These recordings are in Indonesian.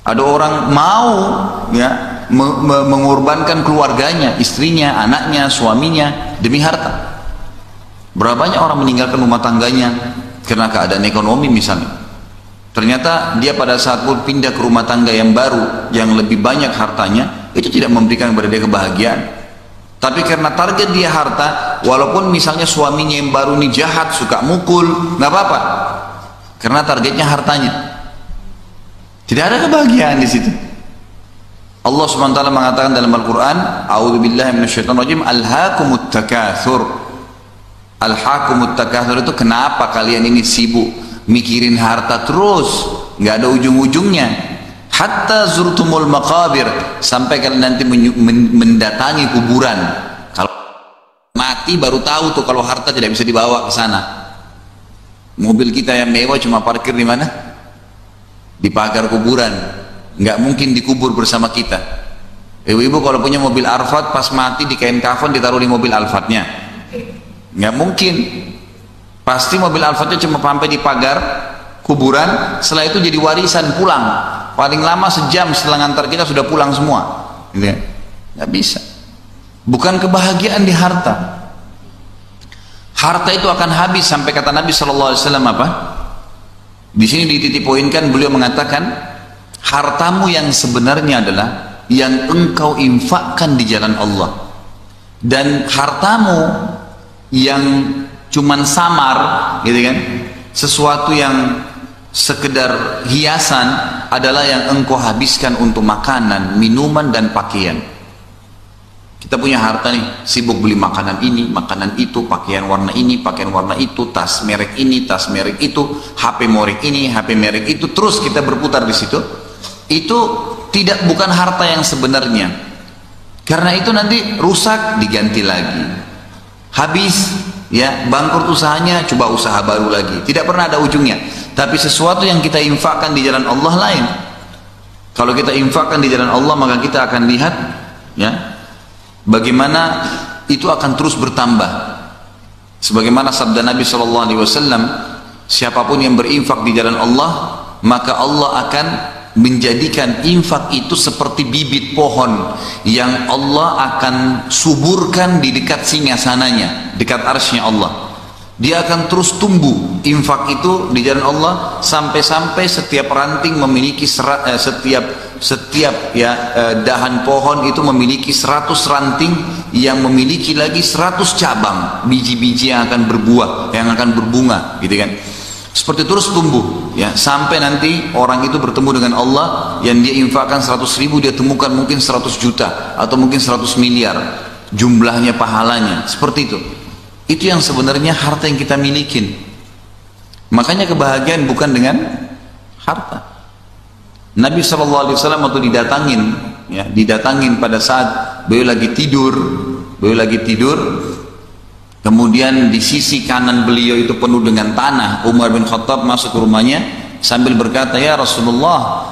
Ada orang mau ya mengorbankan keluarganya, istrinya, anaknya, suaminya demi harta. Berapa banyak orang meninggalkan rumah tangganya karena keadaan ekonomi misalnya. Ternyata dia pada saat pun pindah ke rumah tangga yang baru, yang lebih banyak hartanya, itu tidak memberikan kepada dia kebahagiaan. Tapi karena target dia harta, walaupun misalnya suaminya yang baru ini jahat, suka mukul, nggak apa-apa, karena targetnya hartanya. Tidak ada kebahagiaan di situ. Allah Subhanahu wa taala mengatakan dalam Al-Qur'an, "A'udzubillahi minasyaitonir rajim, alhaakumut takatsur." Alhaakumut takatsur itu kenapa kalian ini sibuk mikirin harta terus, nggak ada ujung-ujungnya. Hatta zurtumul maqabir, sampai kalian nanti mendatangi kuburan. Kalau mati baru tahu tuh kalau harta tidak bisa dibawa ke sana. Mobil kita yang mewah cuma parkir di mana? Di pagar kuburan, nggak mungkin dikubur bersama kita. Ibu-ibu kalau punya mobil Alphard, pas mati di kain kafan ditaruh di mobil Alphardnya, nggak mungkin. Pasti mobil Alphardnya cuma sampai di pagar kuburan, setelah itu jadi warisan pulang, paling lama sejam setelah ngantar kita sudah pulang semua, gitu ya. Nggak bisa. Bukan kebahagiaan di harta. Harta itu akan habis, sampai kata Nabi SAW apa? Di sini dititik poinkan, beliau mengatakan hartamu yang sebenarnya adalah yang engkau infakkan di jalan Allah, dan hartamu yang cuman samar, gitu kan, sesuatu yang sekedar hiasan adalah yang engkau habiskan untuk makanan, minuman, dan pakaian. Kita punya harta nih, sibuk beli makanan ini, makanan itu, pakaian warna ini, pakaian warna itu, tas merek ini, tas merek itu, HP merek ini, HP merek itu, terus kita berputar di situ. Itu bukan harta yang sebenarnya, karena itu nanti rusak diganti lagi, habis ya, bangkrut usahanya, coba usaha baru lagi, tidak pernah ada ujungnya. Tapi sesuatu yang kita infakkan di jalan Allah lain. Kalau kita infakkan di jalan Allah, maka kita akan lihat ya bagaimana itu akan terus bertambah. Sebagaimana sabda Nabi SAW, siapapun yang berinfak di jalan Allah, maka Allah akan menjadikan infak itu seperti bibit pohon yang Allah akan suburkan di dekat singgasananya, dekat arsy-Nya Allah. Dia akan terus tumbuh infak itu di jalan Allah, sampai-sampai setiap ranting memiliki setiap dahan pohon itu memiliki 100 ranting yang memiliki lagi 100 cabang, biji-biji yang akan berbuah, yang akan berbunga, gitu kan. Seperti terus tumbuh ya, sampai nanti orang itu bertemu dengan Allah, yang dia infakkan 100.000, dia temukan mungkin 100 juta atau mungkin 100 miliar jumlahnya, pahalanya seperti itu. Itu yang sebenarnya harta yang kita milikin. Makanya kebahagiaan bukan dengan harta. Nabi SAW waktu didatangin pada saat beliau lagi tidur, kemudian di sisi kanan beliau itu penuh dengan tanah. Umar bin Khattab masuk ke rumahnya sambil berkata, "Ya Rasulullah,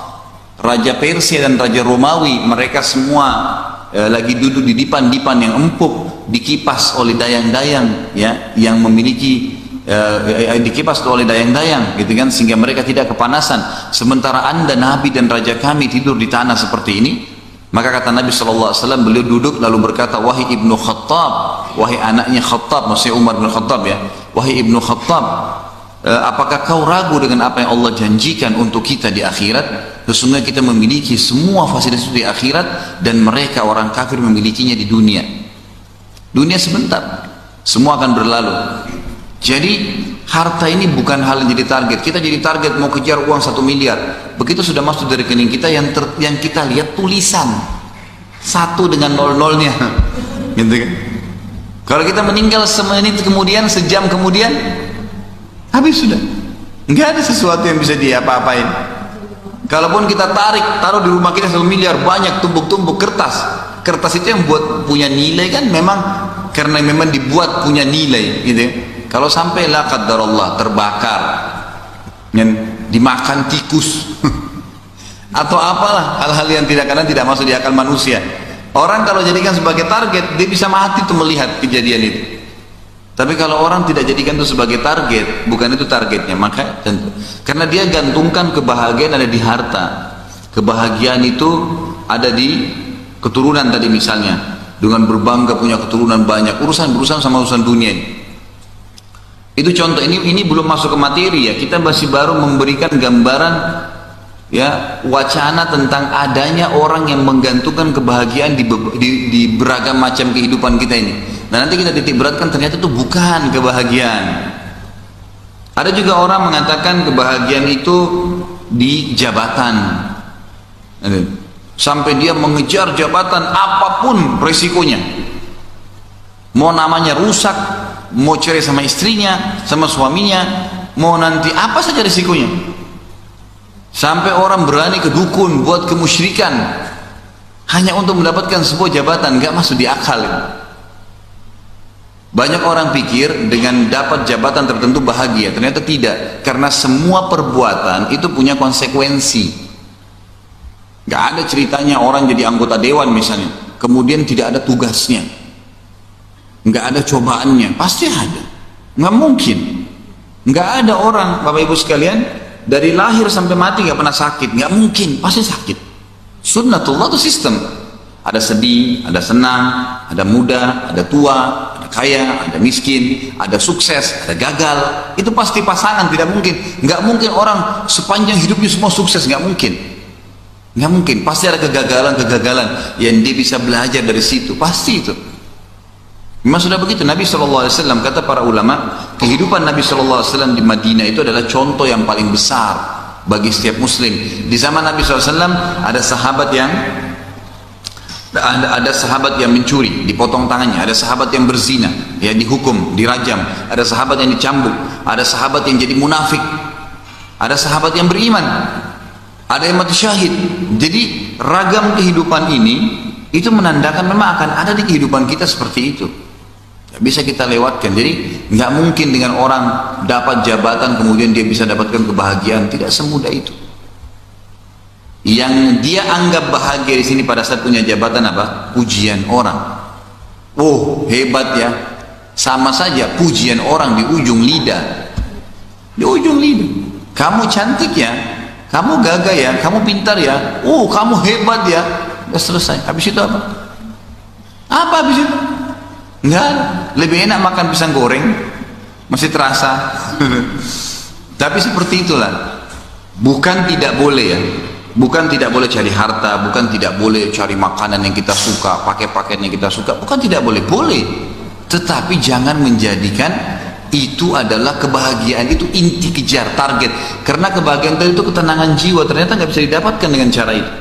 Raja Persia dan Raja Romawi, mereka semua lagi duduk di dipan-dipan yang empuk, dikipas oleh dayang-dayang ya, yang memiliki dikipas oleh dayang-dayang, gitu kan, sehingga mereka tidak kepanasan. Sementara anda Nabi dan Raja kami tidur di tanah seperti ini." Maka kata Nabi SAW, beliau duduk lalu berkata, "Wahai Ibnu Khattab," wahai anaknya Khattab, maksudnya Umar bin Khattab ya, "Wahai Ibnu Khattab, apakah kau ragu dengan apa yang Allah janjikan untuk kita di akhirat? Sesungguhnya kita memiliki semua fasilitas di akhirat, dan mereka orang kafir memilikinya di dunia. Dunia sebentar, semua akan berlalu." Jadi harta ini bukan hal yang jadi target. Kita jadi target mau kejar uang 1 miliar. Begitu sudah masuk dari rekening kita, yang kita lihat tulisan 1 dengan 00-nya, gitu kan. Kalau kita meninggal semenit kemudian, sejam kemudian, habis sudah. Nggak ada sesuatu yang bisa diapa-apain. Kalaupun kita taruh di rumah kita 1 miliar, banyak tumpuk-tumpuk kertas. Kertas itu yang buat punya nilai kan, memang karena memang dibuat punya nilai, gitu ya. Kalau sampai la qadarullah terbakar, dimakan tikus atau apalah, hal-hal yang kadang tidak masuk di akal manusia. Orang kalau jadikan sebagai target, dia bisa mati tuh melihat kejadian itu. Tapi kalau orang tidak jadikan itu sebagai target, bukan itu targetnya, maka tentu karena dia gantungkan kebahagiaan ada di harta. Kebahagiaan itu ada di keturunan tadi misalnya, dengan berbangga punya keturunan banyak, urusan sama urusan dunia ini. Itu contoh, ini belum masuk ke materi ya, kita masih baru memberikan gambaran ya, wacana tentang adanya orang yang menggantungkan kebahagiaan di beragam macam kehidupan kita ini. Nah nanti kita titik beratkan ternyata itu bukan kebahagiaan. Ada juga orang mengatakan kebahagiaan itu di jabatan, sampai dia mengejar jabatan apapun resikonya, mau namanya rusak, mau cerai sama istrinya, sama suaminya, mau nanti apa saja risikonya. Sampai orang berani ke dukun buat kemusyrikan hanya untuk mendapatkan sebuah jabatan, gak masuk di akal. Banyak orang pikir dengan dapat jabatan tertentu bahagia, ternyata tidak, karena semua perbuatan itu punya konsekuensi. Gak ada ceritanya orang jadi anggota dewan misalnya, kemudian tidak ada tugasnya, nggak ada cobaannya, pasti ada. Nggak mungkin. Nggak ada orang, Bapak Ibu sekalian, dari lahir sampai mati nggak pernah sakit, nggak mungkin, pasti sakit. Sunnatullah itu sistem. Ada sedih, ada senang, ada muda, ada tua, ada kaya, ada miskin, ada sukses, ada gagal. Itu pasti pasangan, tidak mungkin. Nggak mungkin orang sepanjang hidupnya semua sukses, nggak mungkin. Nggak mungkin, pasti ada kegagalan-kegagalan yang dia bisa belajar dari situ, pasti itu. Memang sudah begitu. Nabi SAW, kata para ulama, kehidupan Nabi SAW di Madinah itu adalah contoh yang paling besar bagi setiap muslim. Di zaman Nabi SAW ada sahabat yang mencuri, dipotong tangannya, ada sahabat yang berzina, ya dihukum, dirajam, ada sahabat yang dicambuk, ada sahabat yang jadi munafik, ada sahabat yang beriman, ada yang mati syahid. Jadi ragam kehidupan ini itu menandakan memang akan ada di kehidupan kita seperti itu. Gak bisa kita lewatkan. Jadi nggak mungkin dengan orang dapat jabatan kemudian dia bisa dapatkan kebahagiaan, tidak semudah itu. Yang dia anggap bahagia di sini pada saat punya jabatan apa? Pujian orang. Oh hebat ya. Sama saja pujian orang di ujung lidah. Di ujung lidah. Kamu cantik ya. Kamu gagah ya. Kamu pintar ya. Oh kamu hebat ya. Udah selesai. Habis itu apa? Apa habis itu? Enggak. Lebih enak makan pisang goreng. Masih terasa. Tapi seperti itulah. Bukan tidak boleh ya. Bukan tidak boleh cari harta, bukan tidak boleh cari makanan yang kita suka, pakai pakaian yang kita suka, bukan tidak boleh, boleh. Tetapi jangan menjadikan itu adalah kebahagiaan, itu inti kejar, target. Karena kebahagiaan itu ketenangan jiwa, ternyata nggak bisa didapatkan dengan cara itu.